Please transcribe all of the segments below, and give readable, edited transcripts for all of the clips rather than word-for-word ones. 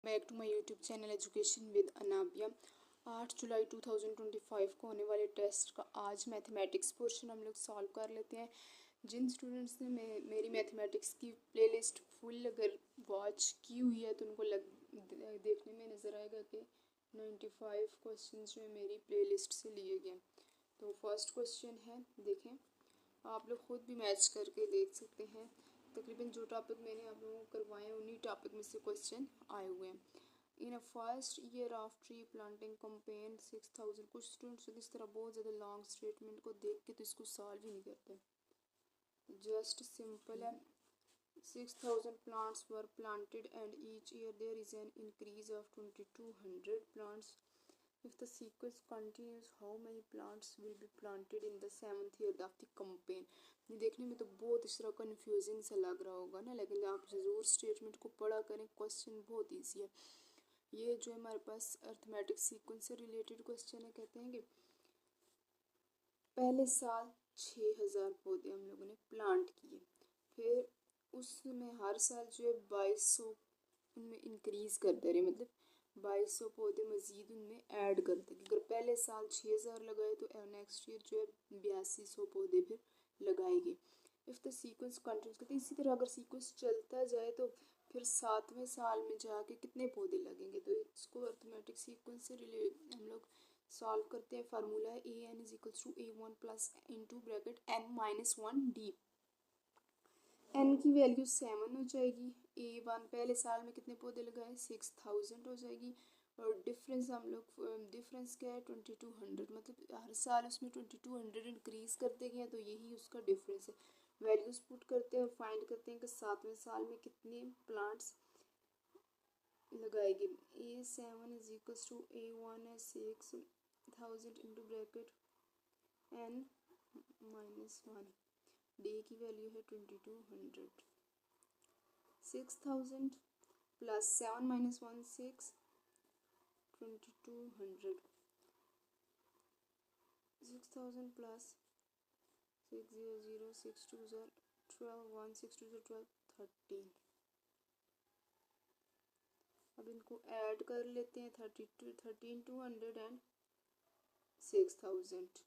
Back to my YouTube channel education with Anabia. 8 जुलाई 2025 को होने वाले टेस्ट का आज मैथमेटिक्स पोर्शन हम लोग सॉल्व कर लेते हैं। जिन स्टूडेंट्स ने मेरी मैथमेटिक्स की प्लेलिस्ट फुल अगर वॉच की हुई है तो उनको देखने में नज़र आएगा कि 95 क्वेश्चन जो है मेरी प्लेलिस्ट से लिए गए। तो फर्स्ट क्वेश्चन है, देखें, आप लोग खुद भी मैच करके देख सकते हैं। तकरीबन जो टॉपिक मैंने आप लोगों को करवाए हैं उन्हीं टॉपिक में से क्वेश्चन आए हुए हैं। In a first year of tree planting campaign 6000। कुछ स्टूडेंट्स इस तरह बहुत ज़्यादा लॉन्ग स्टेटमेंट को देख के तो इसको सॉल्व ही नहीं करते, जस्ट सिंपल है। 6000 plants were planted and each year there is an increase of 2200 plants. If the sequence continues, how many plants will be planted in the 7th year of the campaign? ये देखने में तो बहुत इस तरह confusing सा लग रहा होगा ना, लेकिन आप ज़रूर स्टेटमेंट को पढ़ा करें, क्वेश्चन बहुत ईजी है। ये जो हमारे पास अर्थमेटिक सीक्वेंस से रिलेटेड क्वेश्चन है, कहते हैं कि पहले साल 6000 पौधे हम लोगों ने प्लांट किए, फिर उसमें हर साल जो है 2200 उनमें इंक्रीज़ करते रहे, मतलब 2200 पौधे मज़ीद उनमें ऐड करते। अगर पहले साल 6000 लगाए तो नेक्स्ट ईयर जो है 8200 पौधे फिर लगाएंगे। इफ़ द सीक्वेंस कंटिन्यूस करते, इसी तरह अगर सीक्वेंस चलता जाए तो फिर 7वें साल में जाके कितने पौधे लगेंगे। तो इसको अर्थमेटिक सीक्वेंस से रिलेट हम लोग सॉल्व करते हैं। फार्मूला है AN is equals to A1 plus into bracket N-1D। N की वैल्यू 7 हो जाएगी। A1 पहले साल में कितने पौधे लगाए, 6000 हो जाएगी। और डिफरेंस हम लोग डिफरेंस क्या है, 2200, मतलब हर साल उसमें 2200 इंक्रीज़ करते गए, तो यही उसका डिफरेंस है। वैल्यूज़ पुट करते हैं और फाइंड करते हैं कि 7वें साल में कितने प्लांट्स लगाएंगे। A7 is equals to A1 है 6000 इंटू ब्रैकेट N-1, D की वैल्यू है 2200। 6000 प्लस 7 माइनस 1 6, 2200। 6000 प्लस 600 6 2 12 1 6 2 12 13। अब इनको ऐड कर लेते हैं, 13,200 एंड 6000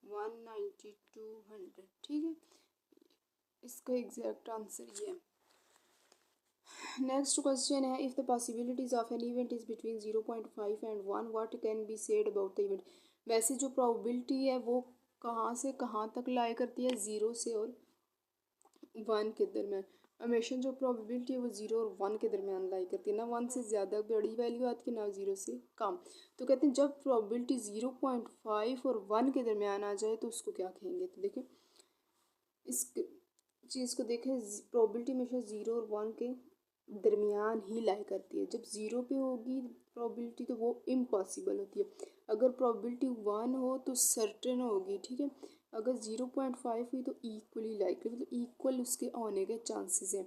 19200। ठीक है, इसका एग्जैक्ट आंसर ये है। नेक्स्ट क्वेश्चन है, if the possibilities of an event is between 0.5 and 1 what can be said about the event. वैसे जो प्रोबेबिलिटी है वो कहाँ से कहाँ तक लाई करती है, 0 से और 1 के दरमियान। हमेशा जो प्रोबेबिलिटी है वो 0 और 1 के दरमियान लाई करती है, ना 1 से ज़्यादा बड़ी वैल्यू आती है ना 0 से कम। तो कहते हैं जब प्रोबेबिलिटी 0.5 और 1 के दरमियान आ जाए तो उसको क्या कहेंगे। तो देखें, इस चीज़ को देखें, प्रोबेबिलिटी हमेशा 0 और 1 के दरमियान ही लाई करती है। जब 0 पे होगी प्रोबेबिलिटी तो वो इम्पॉसिबल होती है। अगर प्रोबेबिलिटी 1 हो तो सर्टेन होगी, ठीक है। अगर 0.5 हुई तो इक्वली लाइकली, मतलब इक्वल उसके होने के चांसेस हैं।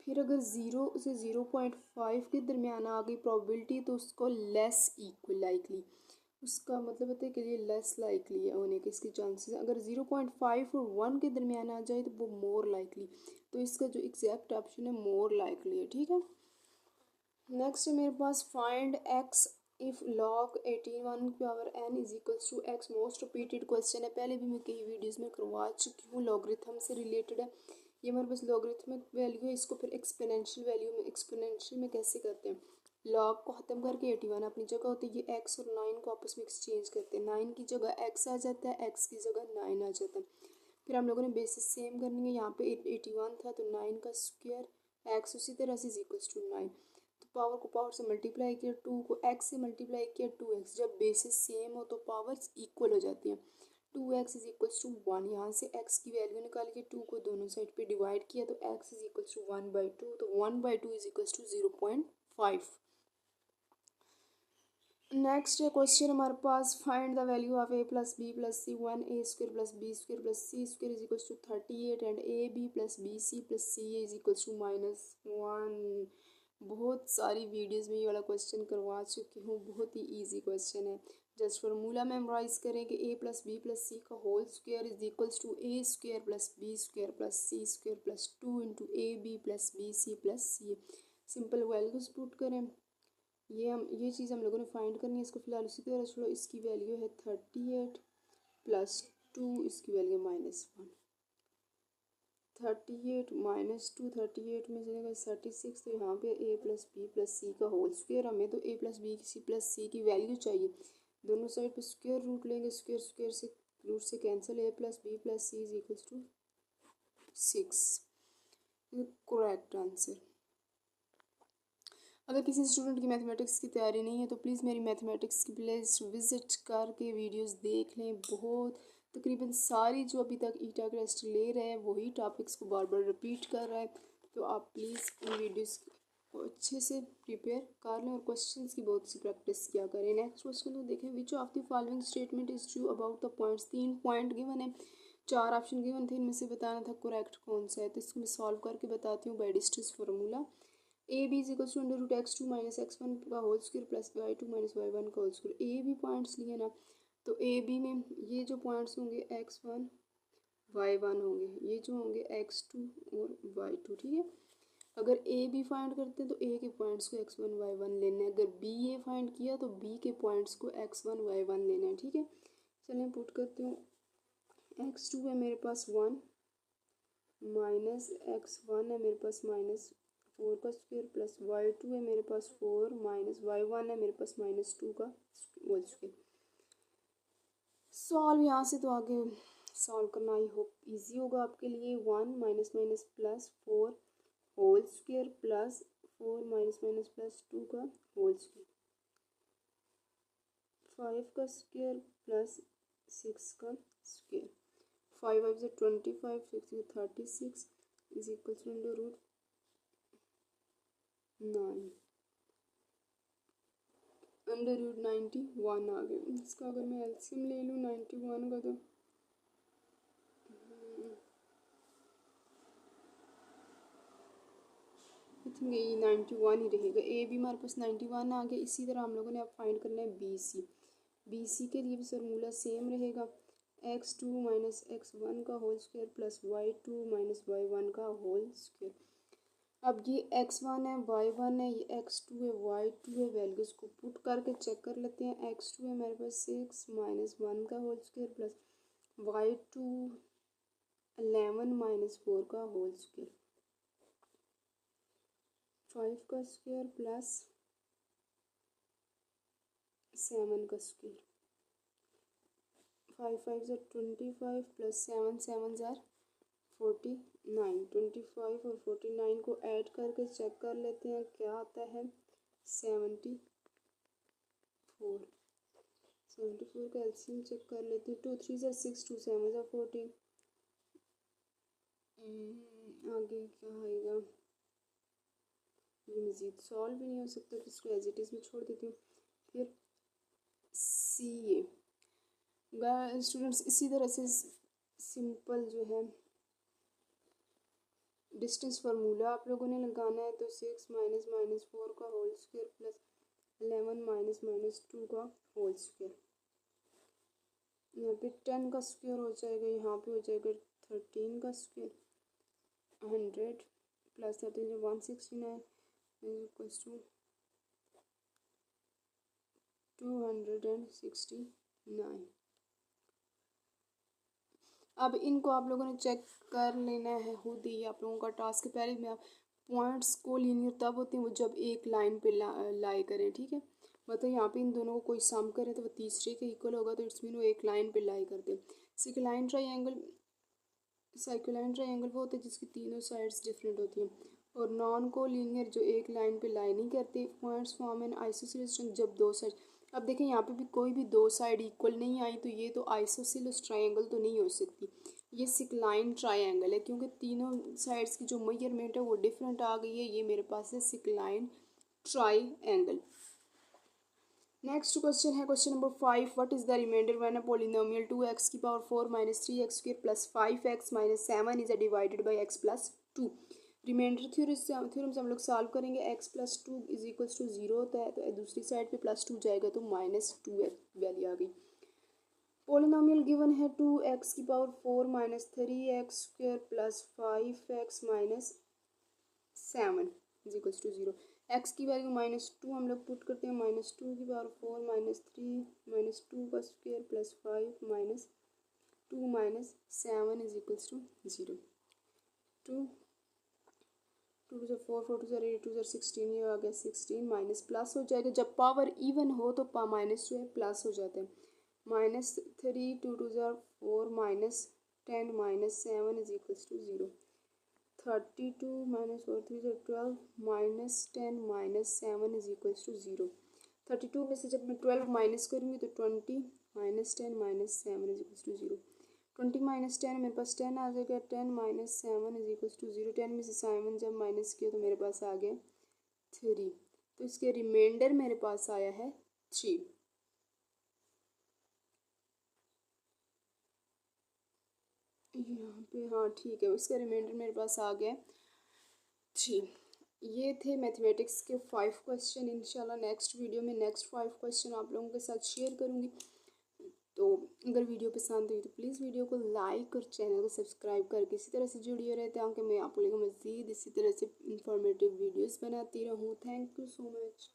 फिर अगर 0 से 0.5 के दरमियान आ गई प्रोबेबिलिटी तो उसको लेस इक्वल लाइकली, उसका मतलब होता है कि ये लेस लाइकली है होने के इसके चांसेस। अगर 0.5 और 1 के दरमियान आ जाए तो वो मोर लाइकली, तो इसका जो एग्जैक्ट ऑप्शन है मोर लाइकली है। ठीक है, नेक्स्ट है मेरे पास find x if log 81 power n is equals to x। Most repeated question है, पहले भी मैं कई वीडियोस में करवा चुकी हूँ, लॉगरिथम से रिलेटेड है। ये हमारे पास लॉगरिथमिक वैल्यू है, इसको फिर एक्सपोनेंशियल वैल्यू में एक्सपोनेंशियल में कैसे करते हैं, लॉग को ख़त्म करके 81 अपनी जगह होती है, ये x और 9 को आपस में एक्सचेंज करते हैं, 9 की जगह x आ जाता है, x की जगह 9 आ जाता है। फिर हम लोगों ने बेसिस सेम करनी है, यहाँ पे 81 था तो 9 का स्क्वायर, x उसी तरह से इज इक्वल्स टू 9। तो पावर को पावर से मल्टीप्लाई किया, 2 को x से मल्टीप्लाई किया, 2x। जब बेसिस सेम हो तो पावर्स इक्वल हो जाती हैं। 2x इज इक्वल्स टू 1, यहाँ से x की वैल्यू निकाल के 2 को दोनों साइड पे डिवाइड किया तो x इज इक्वल्स टू 1/2, तो 1/2 इज इक्वल्स टू 0.5। नेक्स्ट है क्वेश्चन हमारे पास, find the value of a plus B plus C 1a square plus B square plus C square is equals to 38 and ab plus B C plus C is equals to -1। बहुत सारी videos में ये वाला question करवा चुकी हूँ, बहुत ही इजी क्वेश्चन है। जस्ट फार्मूला मेमोराइज करें कि a plus B plus C का whole square is equals to a square plus B square plus C square plus 2 into A B plus B C plus C. Simple values put करें। ये चीज़ हम लोगों ने find करनी है। इसको फिलहाल उसी तरह छोड़ो। इसकी वैल्यू है 38 प्लस 2, इसकी वैल्यू -1। 38 -2, 38 में चलेगा 36, तो यहाँ पे a plus B plus C का होल स्क्वायर। हमें तो a plus B C plus C की वैल्यू चाहिए। दोनों साइड पे स्क्वायर रूट लेंगे, स्क्वायर स्क्वायर से रूट से cancel, a plus B plus C is equals to 6। Correct answer. अगर किसी स्टूडेंट की मैथमेटिक्स की तैयारी नहीं है तो प्लीज़ मेरी मैथमेटिक्स की प्लेलिस्ट विजिट करके वीडियोस देख लें। बहुत तकरीबन सारी जो अभी तक ईटा टेस्ट ले रहे हैं वही टॉपिक्स को बार बार रिपीट कर रहे हैं, तो आप प्लीज़ इन वीडियोस को अच्छे से प्रिपेयर कर लें और क्वेश्चंस की बहुत सी प्रैक्टिस किया करें। नेक्स्ट क्वेश्चन को देखें। Which of the following statement is true about the points. 3 point given है, 4 ऑप्शन गिवन थे, इनमें से बताना था करेक्ट कौन सा है। तो इसको मैं सॉल्व करके बताती हूँ by distance formula. A B is equals to under root x2 minus x1 का whole square plus y2 minus y1 का होल स्क्वायर। ए भी पॉइंट्स लिए ना, तो ए बी में ये जो पॉइंट्स होंगे x1 y1 होंगे, ये जो होंगे x2 और y2, ठीक है। अगर ए बी फाइंड करते हैं तो ए के पॉइंट्स को x1 y1 लेना है। अगर बी ए फाइंड किया तो बी के पॉइंट्स को x1 y1 लेना है, ठीक है। चलिए पुट करती हूँ। x2 है मेरे पास 1 माइनस x1 है मेरे पास -4 का स्क्वायर प्लस y2 है मेरे पास 4 माइनस y1 है मेरे पास -2 का होल स्क्वायर। सॉल्व यहाँ से तो आगे सॉल्व करना आई होप इजी होगा आपके लिए। 1 minus minus plus 4 whole square plus 4 minus minus plus 2 का होल स्क्वायर, 5 का स्क्वायर प्लस 6 का स्क्वायर। 5 5 से 25, 6 से 36 is equal to under root 9 under root 91 आ गए। इसका अगर मैं एलसीएम ले लूँ 91 का तो आई थिंक ये 91 ही रहेगा। ए भी हमारे पास 91 आ गया। इसी तरह हम लोगों ने अब फाइंड करना है बी सी। बी सी के लिए भी फार्मूला सेम रहेगा, x2 माइनस x1 का whole square plus y2 minus y1 का होल स्क्वायर। अब ये x1 है, y1 है, ये x2 है, y2 है। वैल्यूज़ को पुट करके चेक कर लेते हैं। x2 है मेरे पास 6 माइनस 1 का whole square plus y2 11 minus 4 का होल स्क्वायर, 5 का स्क्वायर प्लस 7 का स्क्वायर। 5 5 से 25 प्लस 7 7 ज़ार 49। 25 और 49 को ऐड करके चेक कर लेते हैं क्या आता है। 74 74 का एलसीएम चेक कर लेते हैं। 2 3 ज़ार 6 2 7 ज़ार 14। आगे क्या आएगा, ये मज़ीद सॉल्व भी नहीं हो सकता तो इसको एज इट इज़ में छोड़ देती हूँ। फिर सी ए स्टूडेंट्स इसी तरह से सिंपल जो है डिस्टेंस फार्मूला आप लोगों ने लगाना है। तो 6 माइनस माइनस 4 का whole square plus 11 minus minus 2 का होल स्क्वायर। यहाँ पे 10 का स्क्वायर हो जाएगा, यहाँ पे हो जाएगा 13 का स्क्वायर। 100 plus 13 169 equals to 269। अब इनको आप लोगों ने चेक कर लेना है खुद ही, आप लोगों का टास्क है। पहले मैं पॉइंट्स को लीनियर तब होते हैं वो जब एक लाइन पे लाई करें, ठीक है। मतलब यहाँ पे इन दोनों को कोई सम करें तो वो तीसरे के इक्वल होगा, तो इट्स मीन वो एक लाइन पे लाई करते हैं। साइक्लोइड ट्रायंगल वो होता है जिसकी तीनों साइड्स डिफरेंट होती हैं। और नॉन को लीनियर जो एक लाइन पे लाई नहीं करते। पॉइंट्स फॉर्म एन आइसोसेलेस जब दो साइड। अब देखें यहाँ पे भी कोई भी दो साइड इक्वल नहीं आई, तो ये तो आइसोसेलेस ट्रायंगल तो नहीं हो सकती, ये सिक्लाइन ट्रायंगल है, क्योंकि तीनों साइड्स की जो मेजरमेंट है वो डिफरेंट आ गई है। ये मेरे पास है सिक्लाइन ट्रायंगल। नेक्स्ट क्वेश्चन है question number 5। What is the remainder when a polynomial 2x की power 4 minus 3x square plus 5x minus 7 is divided by x plus 2। Remainder theorem से हम लोग सॉल्व करेंगे। x plus 2 is equals to 0 होता है, तो दूसरी साइड पे प्लस 2 जाएगा तो -2x वैल्यू आ गई। पॉलिनोमियल गिवन है 2x की power 4 minus 3x square plus 5x minus 7। Is equals to 0। X की वैल्यू -2 हम लोग पुट करते हैं, -2 की पावर 4 -3 -2 का square plus 5 -2 -7 is equals to 0। 2 2 to 4 4 to 8 to 16, ये आ गया 16 माइनस प्लस हो जाएगा। जब पावर इवन हो तो माइनस जो है प्लस हो जाता है। -3 2 to 4 -10 -7 is equals to 0। 32 -4 3 12 -10 -7 is equals to 0। 32 में से जब मैं 12 माइनस करूँगी तो 20 -10 -7 इज इक्वल्स टू 0। 20 -10 मेरे पास 10 आ जाएगा। 10 -7 इज इक्वल्स टू 0। 10 में से 7 जब माइनस किया तो मेरे पास आ गया 3। तो इसके रिमाइंडर मेरे पास आया है 3। यहाँ पे हाँ ठीक है, इसका रिमाइंडर मेरे पास आ गया 3। ये थे मैथमेटिक्स के 5 क्वेश्चन। इंशाल्लाह नेक्स्ट वीडियो में नेक्स्ट 5 क्वेश्चन आप लोगों के साथ शेयर करूँगी। तो अगर वीडियो पसंद हुई तो प्लीज़ वीडियो को लाइक और चैनल को सब्सक्राइब करके इसी तरह से जुड़े रहते हैं, ताकि मैं आप लोगों को मज़ीद इसी तरह से इंफॉर्मेटिव वीडियोस बनाती रहूँ। Thank you so much.